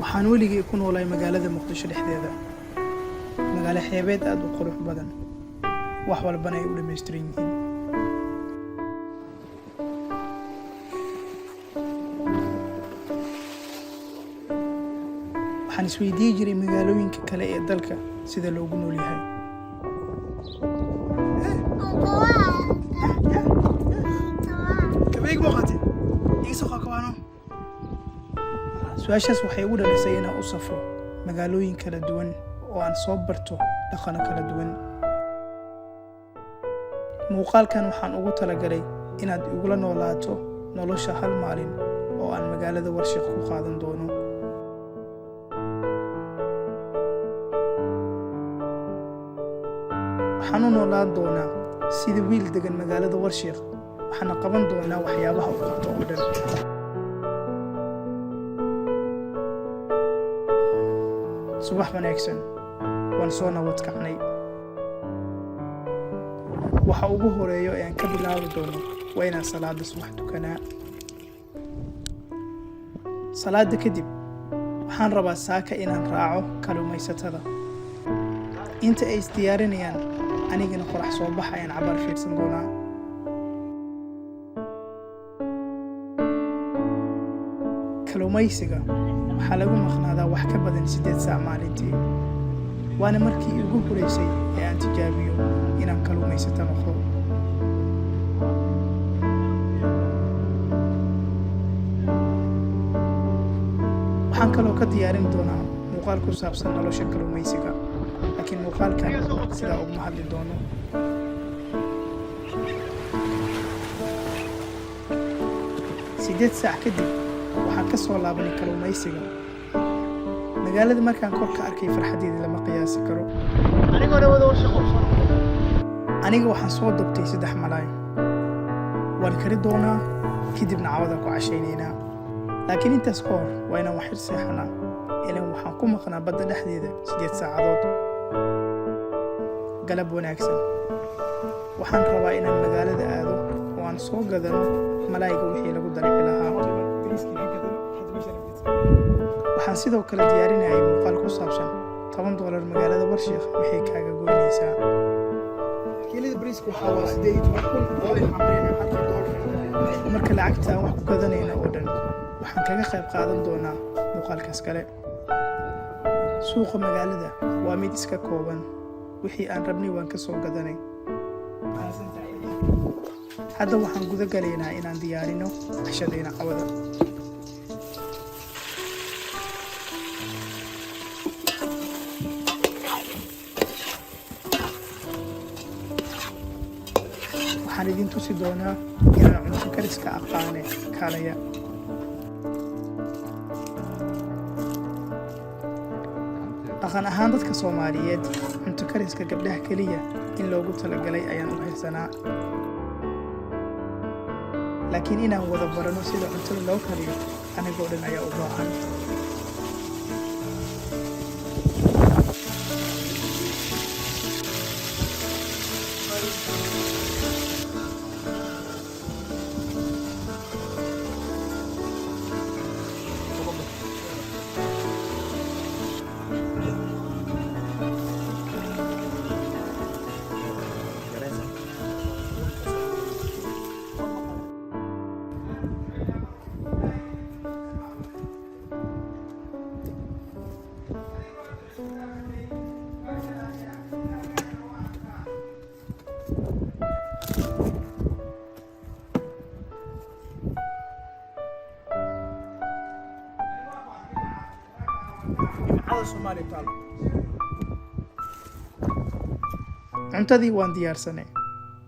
waxaan weligay ku noolahay magaalada Muqdisho dhexdeeda. Magaalo xeebeed aad u qurux badan. wax walbana ay u dhameystiran yihiin. waxaan isweydiin jiray magaalooyinka kale ee dalka sida loogu nool yahay. su-aashaas waxay ugu dhalisay inaan u safro magaalooyin kala duwan oo aan soo barto dhaqano kala duwan. muuqaalkan waxaan ugu talagalay inaad igula noolaato nolosha hal maalin oo aan magaalada Warshiq ku qaadan doono. waxaan u noolaan doonaa sida wiil degan magaalada Warshiq, waxaana qaban doonaa waxyaabaha uu qabto oo dhan. subax wanaagsan, waan soo nabad kacnay. waxa ugu horeeyo ee aan ka bilaabi doono waa inaan salaada subax tukanaa. salaada kadib waxaan rabaa saaka inaan raaco kalluumaysatada. inta ay isdiyaarinayaan anigana qorax soo baxa ayaan cabaar fiirsan doonaa. kalluumaysiga waxaa lagu maqnaadaa wax ka badan 8 saac maalintii. waana markii ugu horeysay ee aan tijaabiyo inaan kalluumaysato noqdo. waxaan kaloo ka diyaarin doonaa muuqaal ku saabsan nolosha kalluumaysiga, laakiin muuqaalkan sidaa uguma hadli doono. saac kadib waxaan ka soo laabanay kalluumaysiga. magaalada markaan kor ka arkay farxadeeda lama qiyaasi karo. aniga waxaan soo dabtay 3 malaay. waan kari doonaa kadibna cawada ku cashaynaynaa. laakiin intaas ka hor waa inaan wax yar seexanaa, ilaan waxaan ku maqnaa badda dhexdeeda 8 saacadood. galab wanaagsan, waxaan rabaa inaan magaalada aado oo aan soo gadano malaayga wixii lagu darici lahaa. waxaan sidoo kale diyaarinayay muuqaal ku saabsan $10 magaalada Warshiq waxay kaaga goynaysaa. marka lacagta aan wax ku gadanayna oo dhan waxaan kaga qayb qaadan doonaa muuqaalkaas kale. suuqa magaalada waa mid iska kooban, wixii aan rabnay waan ka soo gadanay. hadda waxaan guda galaynaa inaan diyaarino cashadayna cawada. waxaan idin tusi doonaa inaan cunto kariska aqaane kaalaya. dhaqan ahaan dadka Soomaaliyeed cunto kariska gabdhaha keliya in loogu talagalay ayaan u haysanaa. laakiin inaan wada barano sida cuntada loo kariyo anigoo dhan ayaa u baahan. cuntadii waan diyaarsanay,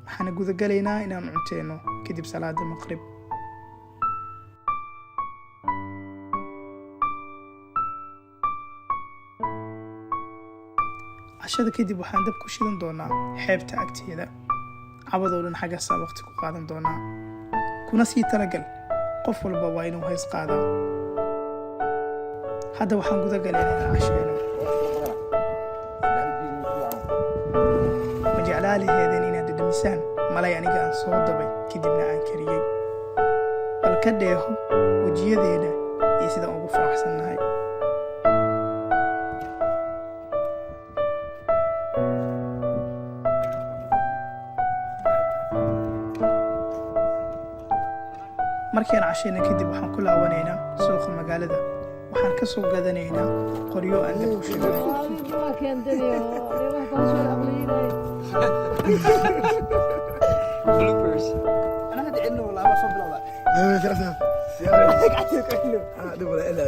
waxaana guda galaynaa inaan cunteeno kadib salaada maqrib. cashada kadib waxaan dab ku shidan doonaa xeebta agteeda. cabadoo dhan xaggaasaa waqti ku qaadan doonaa. kuna sii talagal, qof walba waa inuu hees qaadaa. hadda waxaan guda galaynaa inaan casheeno. ma jeclaaliheedeen inaad dhadhamisaan malay aniga aan soo dabay kadibna aan kariyey. bal ka dheeho wejiyadeena iyo sidaan ugu faraxsannahay. markiin cashayna kadib waxaan ku laabanaynaa suuqa magaalada. waxaan ka soo gadanaynaa qoryo aan dib u shidanay. Bloopers. أنا هذا عنه والله ما صوب له. دبل إلا